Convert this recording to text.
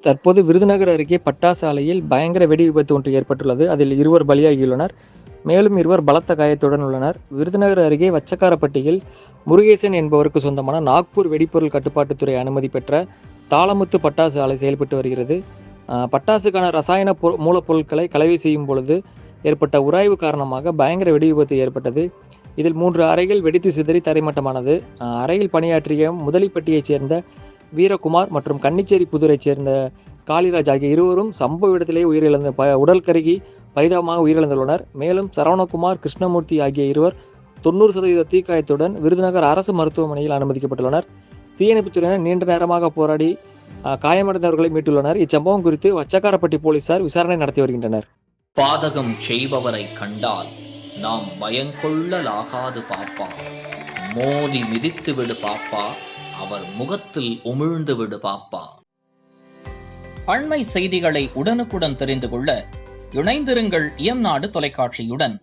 தற்போது விருதுநகர் அருகே பட்டாசு ஆலையில் பயங்கர வெடி விபத்து ஒன்று ஏற்பட்டுள்ளது. அதில் 2 பலியாகியுள்ளனர். மேலும் 2 பலத்த காயத்துடன் உள்ளனர். விருதுநகர் அருகே வச்சக்காரப்பட்டியில் முருகேசன் என்பவருக்கு சொந்தமான நாக்பூர் வெடிப்பொருள் கட்டுப்பாட்டுத்துறை அனுமதி பெற்ற தாளமுத்து பட்டாசு ஆலை செயல்பட்டு வருகிறது. பட்டாசுக்கான ரசாயன மூலப்பொருட்களை கலவை செய்யும் பொழுது ஏற்பட்ட உராய்வு காரணமாக பயங்கர வெடி விபத்து ஏற்பட்டது. இதில் 3 அறைகள் வெடித்து சிதறி தரைமட்டமானது. அறையில் பணியாற்றிய முதலிப்பட்டியைச் சேர்ந்த வீரகுமார் மற்றும் கன்னிச்சேரி புதூரைச் சேர்ந்த காளிராஜ் ஆகிய இருவரும் சம்பவ இடத்திலேயே உயிரிழந்த உடல் கருகி பரிதாபமாக உயிரிழந்துள்ளனர். மேலும் சரவணகுமார், கிருஷ்ணமூர்த்தி ஆகிய இருவர் 90% தீக்காயத்துடன் விருதுநகர் அரசு மருத்துவமனையில் அனுமதிக்கப்பட்டுள்ளனர். தீயணைப்புத்துறையினர் நீண்ட நேரமாக போராடி காயமடைந்தவர்களை மீட்டுள்ளனர். இச்சம்பவம் குறித்து வச்சக்காரப்பட்டி போலீசார் விசாரணை நடத்தி வருகின்றனர். பாதகம் செய்பவரை கண்டால் நாம் பயங்கொள்ளலாகாது பாப்பா, மோதி மிதித்து விடு பாப்பா, அவர் முகத்தில் உமிழ்ந்து விடு பாப்பா. அண்மை செய்திகளை உடனுக்குடன் தெரிந்து கொள்ள இணைந்திருங்கள் இயம்நாடு தொலைக்காட்சியுடன்.